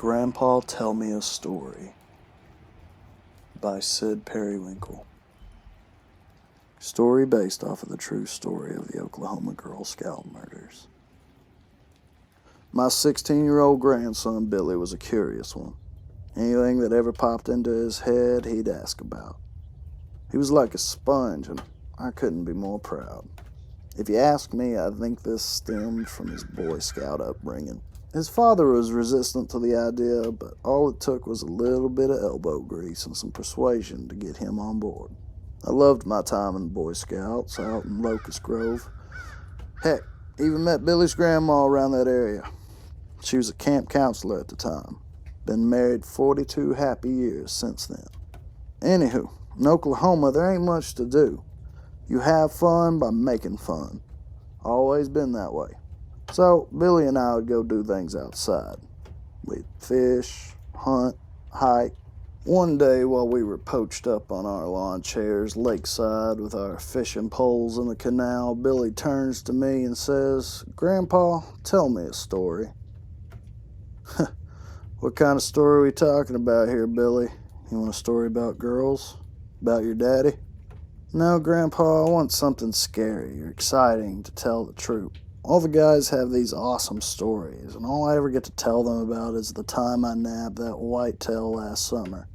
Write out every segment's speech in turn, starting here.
Grandpa, Tell Me a Story by Sid Periwinkle. Story based off of the true story of the Oklahoma Girl Scout murders. My 16-year-old grandson Billy was a curious one. Anything that ever popped into his head, he'd ask about. He was like a sponge, and I couldn't be more proud. If you ask me, I think this stemmed from his Boy Scout upbringing. His father was resistant to the idea, but all it took was a little bit of elbow grease and some persuasion to get him on board. I loved my time in the Boy Scouts out in Locust Grove. Heck, even met Billy's grandma around that area. She was a camp counselor at the time. Been married 42 happy years since then. Anywho, in Oklahoma, there ain't much to do. You have fun by making fun. Always been that way. So, Billy and I would go do things outside. We'd fish, hunt, hike. One day while we were poached up on our lawn chairs lakeside with our fishing poles in the canal, Billy turns to me and says, "Grandpa, tell me a story." "What kind of story are we talking about here, Billy? You want a story about girls? About your daddy?" "No, Grandpa, I want something scary or exciting to tell the troop. All the guys have these awesome stories, and all I ever get to tell them about is the time I nabbed that whitetail last summer.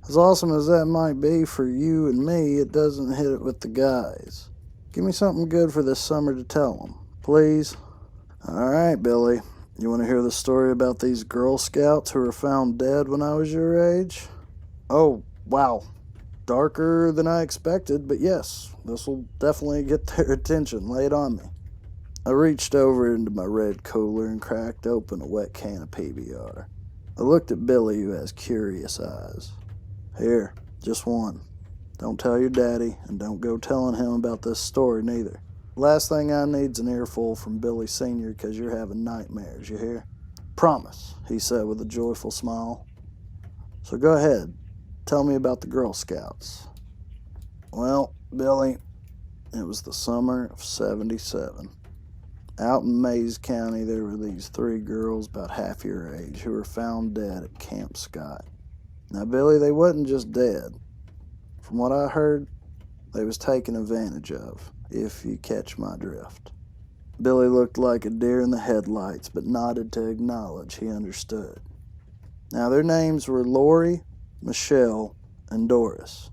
As awesome as that might be for you and me, it doesn't hit it with the guys. Give me something good for this summer to tell them, please." "All right, Billy. You want to hear the story about these Girl Scouts who were found dead when I was your age?" "Oh, wow. Darker than I expected, but yes, this will definitely get their attention. Lay it on me." I reached over into my red cooler and cracked open a wet can of PBR. I looked at Billy, who has curious eyes. "Here, just one. Don't tell your daddy, and don't go telling him about this story neither. Last thing I need's an earful from Billy Sr., 'cause you're having nightmares, you hear?" "Promise," he said with a joyful smile. "So go ahead, tell me about the Girl Scouts." "Well, Billy, it was the summer of '77. Out in Mays County, there were these 3 girls about half your age who were found dead at Camp Scott. Now, Billy, they wasn't just dead. From what I heard, they was taken advantage of, if you catch my drift." Billy looked like a deer in the headlights, but nodded to acknowledge he understood. Now, their names were Lori, Michelle, and Doris.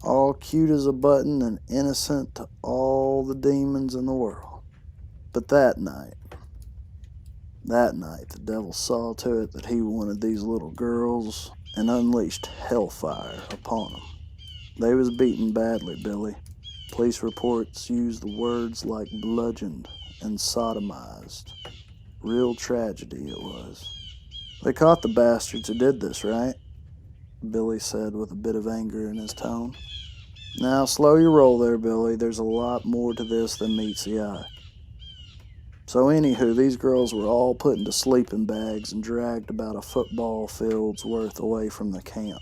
All cute as a button and innocent to all the demons in the world. But that night, the devil saw to it that he wanted these little girls and unleashed hellfire upon them. They was beaten badly, Billy. Police reports used the words like bludgeoned and sodomized. Real tragedy it was. "They caught the bastards who did this, right?" Billy said with a bit of anger in his tone. "Now, slow your roll there, Billy. There's a lot more to this than meets the eye. So anywho, these girls were all put into sleeping bags and dragged about a football field's worth away from the camp.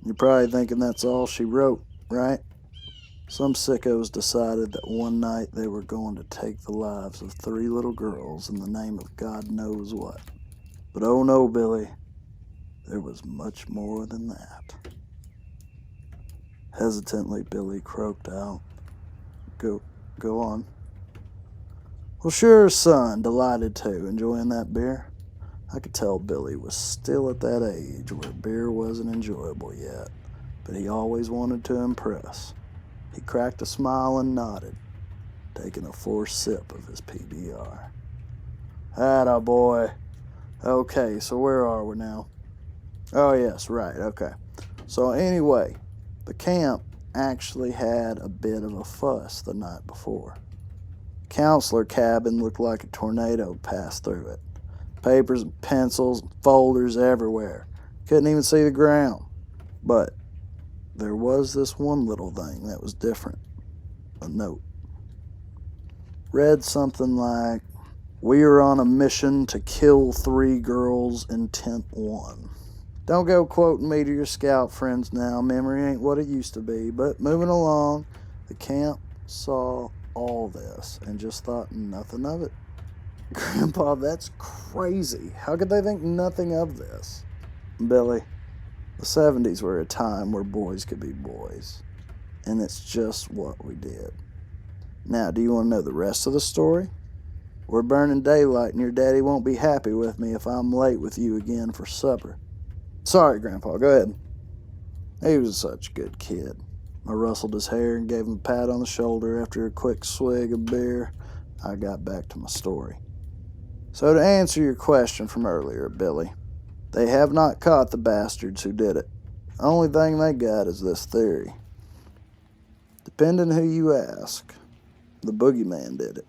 You're probably thinking that's all she wrote, right? Some sickos decided that one night they were going to take the lives of 3 little girls in the name of God knows what. But oh no, Billy, there was much more than that." Hesitantly, Billy croaked out, Go on." "Well, sure, son, delighted to. Enjoying that beer?" I could tell Billy was still at that age where beer wasn't enjoyable yet, but he always wanted to impress. He cracked a smile and nodded, taking a forced sip of his PBR. "Atta boy. Okay, so where are we now? Oh, yes, right, okay. So anyway, the camp actually had a bit of a fuss the night before. Counselor cabin looked like a tornado passed through it. Papers and pencils and folders everywhere. Couldn't even see the ground. But there was this one little thing that was different. A note. Read something like, "We are on a mission to kill 3 girls, intent 1. Don't go quoting me to your scout friends now. Memory ain't what it used to be. But moving along, the camp saw all this and just thought nothing of it. Grandpa, that's crazy. How could they think nothing of this? Billy, the 70s were a time where boys could be boys, and it's just what we did. Now, do you want to know the rest of the story? We're burning daylight, and your daddy won't be happy with me if I'm late with you again for supper. Sorry, Grandpa, go ahead. He was such a good kid. I rustled his hair and gave him a pat on the shoulder. After a quick swig of beer, I got back to my story. So to answer your question from earlier, Billy, they have not caught the bastards who did it. The only thing they got is this theory. Depending who you ask, the boogeyman did it.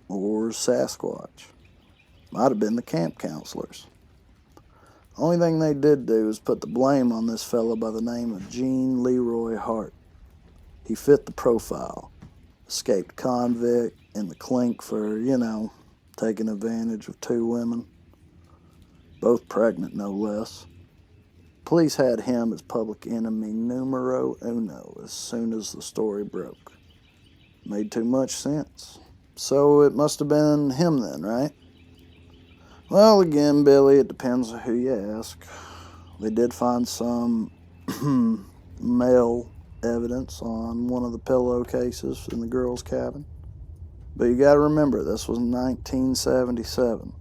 Or Sasquatch. Might have been the camp counselors. Only thing they did do is put the blame on this fellow by the name of Gene Leroy Hart. He fit the profile. Escaped convict in the clink for, taking advantage of 2 women. Both pregnant, no less. Police had him as public enemy numero uno as soon as the story broke. Made too much sense. So it must have been him then, right? Well, again, Billy, it depends on who you ask. They did find some male evidence on one of the pillowcases in the girls' cabin. But you gotta remember, this was 1977.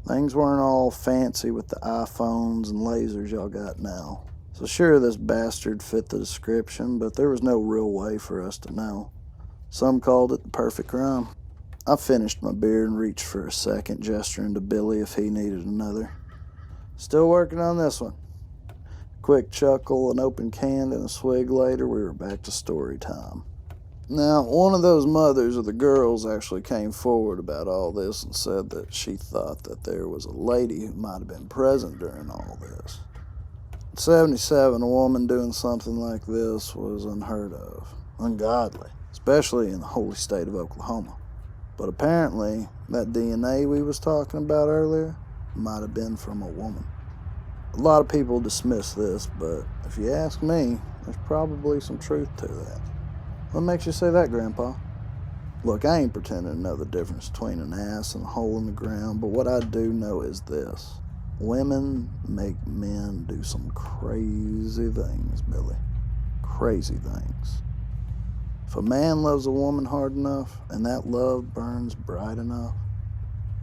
Things weren't all fancy with the iPhones and lasers y'all got now. So sure, this bastard fit the description, but there was no real way for us to know. Some called it the perfect crime. I finished my beer and reached for a second, gesturing to Billy if he needed another. Still working on this one. Quick chuckle, an open can, and a swig later, we were back to story time. Now, one of those mothers of the girls actually came forward about all this and said that she thought that there was a lady who might have been present during all this. In 77, a woman doing something like this was unheard of, ungodly, especially in the holy state of Oklahoma. But apparently, that DNA we was talking about earlier might have been from a woman. A lot of people dismiss this, but if you ask me, there's probably some truth to that. What makes you say that, Grandpa? Look, I ain't pretending to know the difference between an ass and a hole in the ground, but what I do know is this. Women make men do some crazy things, Billy. Crazy things. If a man loves a woman hard enough and that love burns bright enough,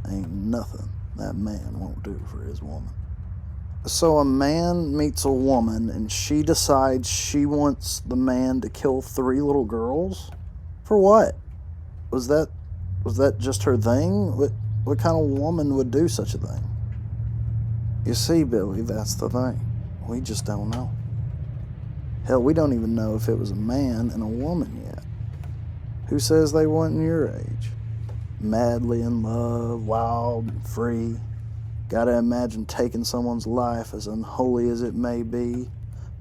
ain't nothing that man won't do for his woman. So a man meets a woman and she decides she wants the man to kill 3 little girls? For what? Was that just her thing? What kind of woman would do such a thing? You see, Billy, that's the thing. We just don't know. Hell, we don't even know if it was a man and a woman yet. Who says they weren't your age? Madly in love, wild and free. Gotta imagine taking someone's life, as unholy as it may be,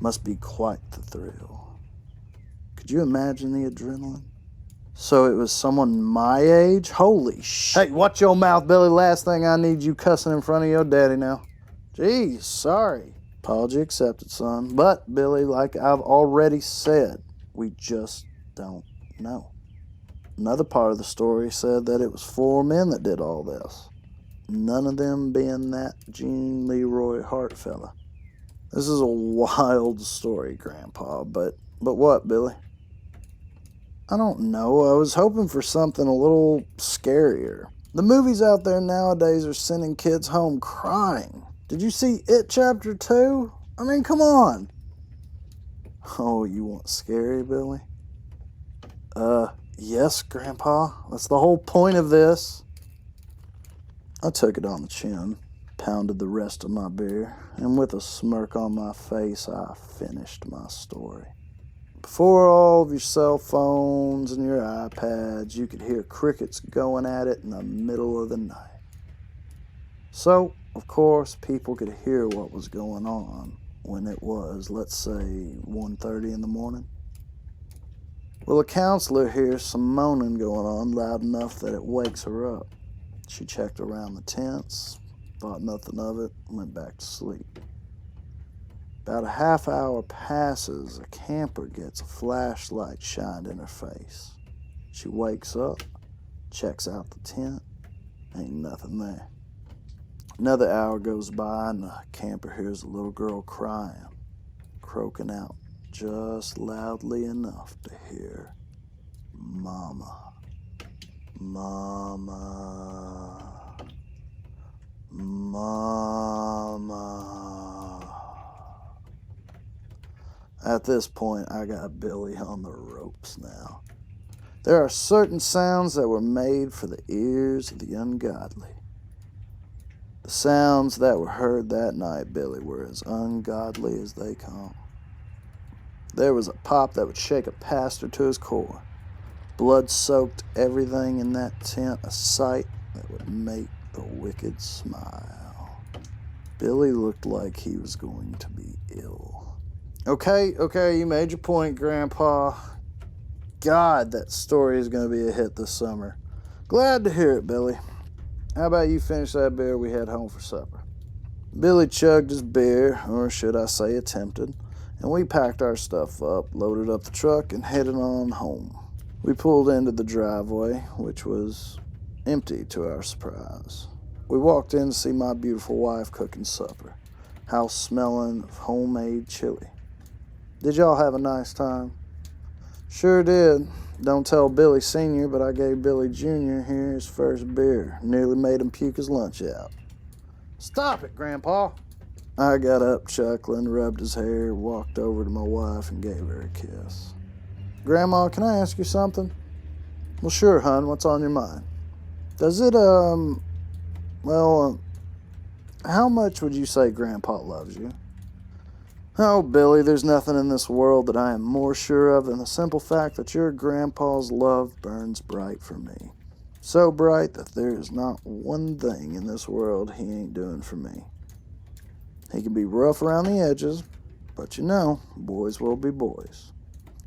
must be quite the thrill. Could you imagine the adrenaline? So it was someone my age? Holy shit. Hey, watch your mouth, Billy. Last thing I need you cussing in front of your daddy now. Geez, sorry. Apology accepted, son. But, Billy, like I've already said, we just don't know. Another part of the story said that it was 4 men that did all this. None of them being that Gene Leroy Hart fella. This is a wild story, Grandpa, but what, Billy? I don't know. I was hoping for something a little scarier. The movies out there nowadays are sending kids home crying. Did you see It Chapter 2? I mean, come on. Oh, you want scary, Billy? Yes, Grandpa. That's the whole point of this. I took it on the chin, pounded the rest of my beer, and with a smirk on my face, I finished my story. Before all of your cell phones and your iPads, you could hear crickets going at it in the middle of the night. So, of course, people could hear what was going on when it was, let's say, 1:30 in the morning. Well, a counselor hears some moaning going on loud enough that it wakes her up. She checked around the tents, thought nothing of it, and went back to sleep. About a half hour passes, a camper gets a flashlight shined in her face. She wakes up, checks out the tent, Ain't nothing there. Another hour goes by and the camper hears a little girl crying, croaking out just loudly enough to hear, "Mama, Mama, Mama." At this point, I got Billy on the ropes now. There are certain sounds that were made for the ears of the ungodly. The sounds that were heard that night, Billy, were as ungodly as they come. There was a pop that would shake a pastor to his core. Blood soaked everything in that tent, a sight that would make the wicked smile. Billy looked like he was going to be ill. Okay, you made your point, Grandpa. God, that story is going to be a hit this summer. Glad to hear it, Billy. How about you finish that beer we had home for supper? Billy chugged his beer, or should I say attempted, and we packed our stuff up, loaded up the truck, and headed on home. We pulled into the driveway, which was empty to our surprise. We walked in to see my beautiful wife cooking supper, house smelling of homemade chili. Did y'all have a nice time? Sure did. Don't tell Billy Sr., but I gave Billy Jr. here his first beer. Nearly made him puke his lunch out. Stop it, Grandpa. I got up chuckling, rubbed his hair, walked over to my wife, and gave her a kiss. Grandma, can I ask you something? Well, sure, hon. What's on your mind? Does it, how much would you say Grandpa loves you? Oh, Billy, there's nothing in this world that I am more sure of than the simple fact that your grandpa's love burns bright for me. So bright that there is not one thing in this world he ain't doing for me. He can be rough around the edges, but you know, boys will be boys.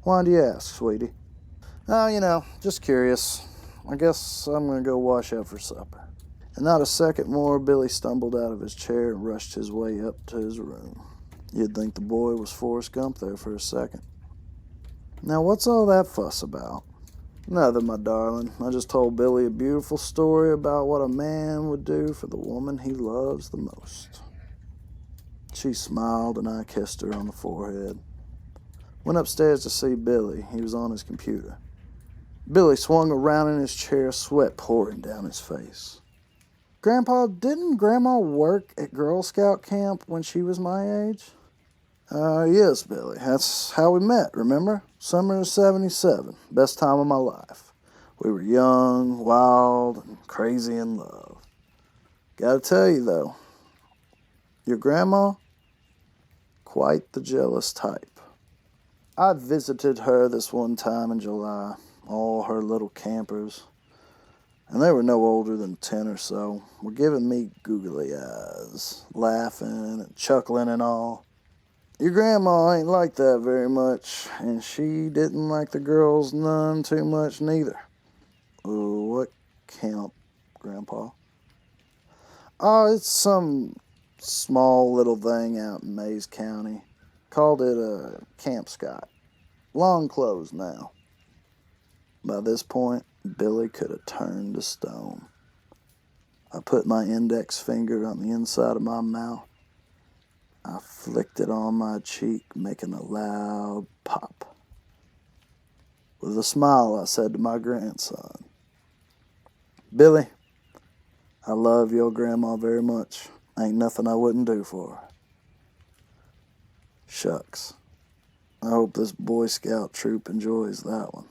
Why do you ask, sweetie? Oh, just curious. I guess I'm going to go wash up for supper. And not a second more, Billy stumbled out of his chair and rushed his way up to his room. You'd think the boy was Forrest Gump there for a second. Now, what's all that fuss about? Nothing, my darling. I just told Billy a beautiful story about what a man would do for the woman he loves the most. She smiled and I kissed her on the forehead. Went upstairs to see Billy. He was on his computer. Billy swung around in his chair, sweat pouring down his face. Grandpa, didn't Grandma work at Girl Scout camp when she was my age? Yes, Billy. That's how we met, remember? Summer of '77. Best time of my life. We were young, wild, and crazy in love. Gotta tell you, though, your grandma, quite the jealous type. I visited her this one time in July, all her little campers, and they were no older than 10 or so, were giving me googly eyes, laughing and chuckling and all. Your grandma ain't like that very much, and she didn't like the girls none too much neither. What camp, Grandpa? Oh, it's some small little thing out in Mays County. Called it Camp Scott. Long closed now. By this point, Billy could have turned to stone. I put my index finger on the inside of my mouth. I flicked it on my cheek, making a loud pop. With a smile, I said to my grandson, Billy, I love your grandma very much. Ain't nothing I wouldn't do for her. Shucks. I hope this Boy Scout troop enjoys that one.